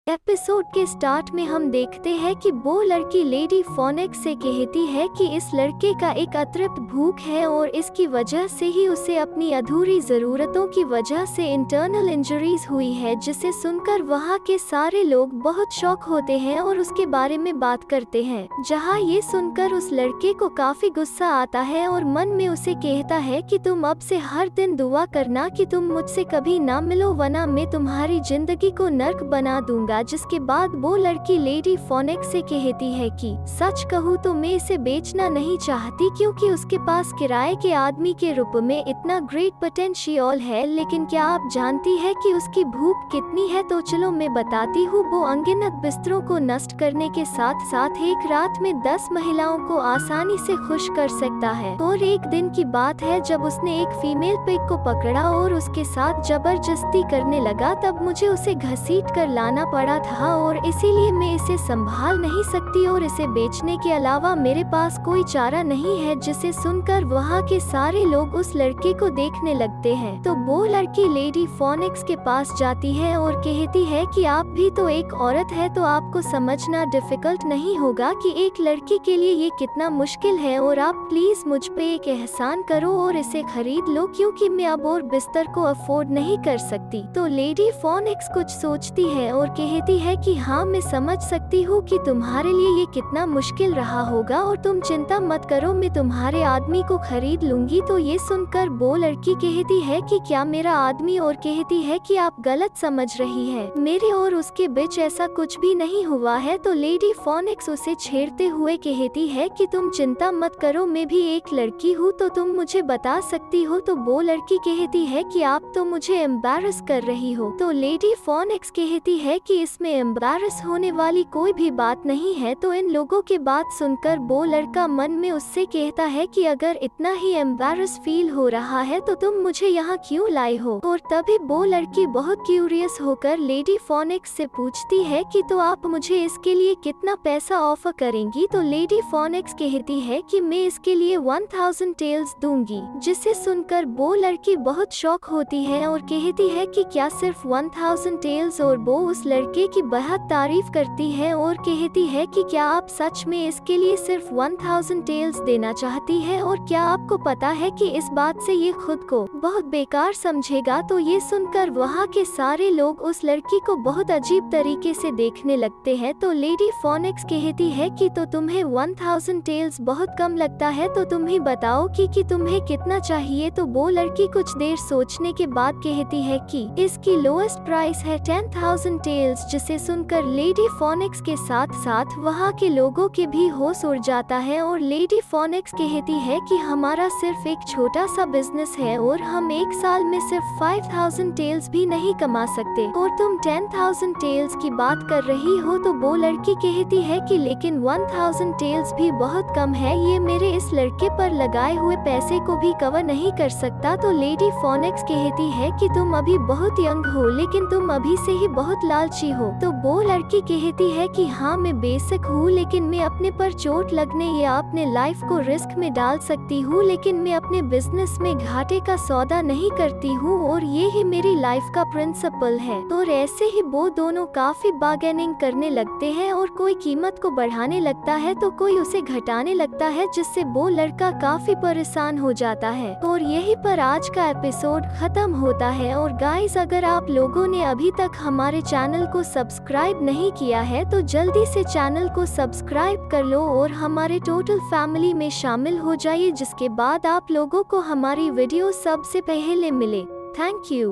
Episode के start में हम देखते हैं कि वो लड़की लेडी फोनिक्स से कहती है कि इस लड़के का एक अतृप्त भूख है और इसकी वजह से ही उसे अपनी अधूरी जरूरतों की वजह से इंटरनल इंजरीज हुई है, जिसे सुनकर वहाँ के सारे लोग बहुत शॉक होते हैं और उसके बारे में बात करते हैं। जहाँ ये सुनकर उस लड़के को काफी गुस्सा आता है और मन में उसे कहता है कि तुम अब से हर दिन दुआ करना कि तुम मुझसे कभी ना मिलो, वरना मैं तुम्हारी जिंदगी को नर्क बना दूंगा। जिसके बाद वो लड़की लेडी फोनिक्स से कहती है कि सच कहूँ तो मैं इसे बेचना नहीं चाहती, क्योंकि उसके पास किराए के आदमी के रूप में इतना ग्रेट पोटेंशियल है, लेकिन क्या आप जानती है कि उसकी भूख कितनी है? तो चलो मैं बताती हूँ। वो अनगिनत बिस्तरों को नष्ट करने के साथ साथ एक रात में 10 महिलाओं को आसानी से खुश कर सकता है। और एक दिन की बात है जब उसने एक फीमेल पिग को पकड़ा और उसके साथ जबरदस्ती करने लगा, तब मुझे उसे घसीट कर लाना पड़ा था और इसीलिए मैं इसे संभाल नहीं सकती और इसे बेचने के अलावा मेरे पास कोई चारा नहीं है। जिसे सुनकर वहाँ के सारे लोग उस लड़के को देखने लगते हैं। तो वो लड़की लेडी फोनिक्स के पास जाती है और कहती है कि आप भी तो एक औरत है, तो आपको समझना डिफिकल्ट नहीं होगा कि एक लड़की के लिए ये कितना मुश्किल है, और आप प्लीज मुझ पे एक एहसान करो और इसे खरीद लो, क्योंकि मैं अब और बिस्तर को अफोर्ड नहीं कर सकती। तो लेडी फोनिक्स कुछ सोचती है और कहती है कि हाँ, मैं समझ सकती हूँ कि तुम्हारे लिए ये कितना मुश्किल रहा होगा, और तुम चिंता मत करो, मैं तुम्हारे आदमी को खरीद लूंगी। तो ये सुनकर वो लड़की कहती है कि क्या मेरा आदमी? और कहती है कि आप गलत समझ रही है, मेरे और उसके बीच ऐसा कुछ भी नहीं हुआ है। तो लेडी फोनिक्स उसे छेड़ते हुए कहती है कि तुम चिंता मत करो, मैं भी एक लड़की हूँ, तो तुम मुझे बता सकती हो। तो वो लड़की कहती है कि आप तो मुझे एम्बैरस कर रही हो। तो लेडी फोनिक्स कहती है कि इसमें एम्बैरस होने वाली कोई भी बात नहीं है। तो इन लोगों के बात सुनकर वो लड़का मन में उससे कहता है कि अगर इतना ही एम्बैरस फील हो रहा है तो तुम मुझे यहाँ क्यों लाई हो? और तभी वो लड़की बहुत क्यूरियस होकर लेडी फोनिक्स से पूछती है कि तो आप मुझे इसके लिए कितना पैसा ऑफर करेंगी? तो लेडी फोनिक्स कहती है कि मैं इसके लिए 1000 टेल्स दूंगी। जिसे सुनकर वो लड़की बहुत शॉक होती है और कहती है कि क्या सिर्फ 1000 टेल्स? और वो उस लड़के की बहुत तारीफ करती है और कहती है कि क्या आप सच में इसके लिए सिर्फ 1000 टेल्स देना चाहती है? और क्या आपको पता है कि इस बात से ये खुद को बहुत बेकार समझेगा? तो ये सुनकर वहाँ के सारे लोग उस लड़की को बहुत अजीब तरीके से देखने लगते हैं। तो लेडी फोनिक्स कहती है कि तो तुम्हें 1000 टेल्स बहुत कम लगता है, तो तुम ही बताओ कि तुम्हें कितना चाहिए? तो वो लड़की कुछ देर सोचने के बाद कहती है कि इसकी लोएस्ट प्राइस है 10,000 टेल्स। जिसे सुनकर लेडी फोनिक्स के साथ साथ वहाँ के लोगों के भी होश उड़ जाता है और लेडी फोनिक्स कहती है कि हमारा सिर्फ एक छोटा सा बिजनेस है और हम एक साल में सिर्फ 5000 टेल्स भी नहीं कमा सकते, और तुम 10,000 टेल्स की बात कर रही हो। तो वो लड़की कहती है कि लेकिन 1000 टेल्स भी बहुत कम है, ये मेरे इस लड़के पर लगाए हुए पैसे को भी कवर नहीं कर सकता। तो लेडी फोनिक्स कहती है कि तुम अभी बहुत यंग हो, लेकिन तुम अभी से ही बहुत लालची हो। तो वो लड़की कहती है कि हाँ, मैं बेसिक हूँ, लेकिन मैं अपने पर चोट लगने या अपने लाइफ को रिस्क में डाल सकती हूँ, लेकिन मैं अपने बिजनेस में घाटे का सौदा नहीं करती हूँ, और ये ही मेरी लाइफ का प्रिंसिपल है। तो ऐसे ही वो दोनों काफी बार्गेनिंग करने लगते हैं और कोई कीमत को बढ़ाने लगता है तो कोई उसे घटाने लगता है, जिससे वो लड़का काफी परेशान हो जाता है। और यही पर आज का एपिसोड खत्म होता है। और गाइस, अगर आप लोगों ने अभी तक हमारे चैनल को सब्सक्राइब नहीं किया है तो जल्दी से चैनल को सब्सक्राइब कर लो और हमारे टोटल फैमिली में शामिल हो जाइए, जिसके बाद आप लोगों को हमारी वीडियो सबसे पहले मिले। Thank you.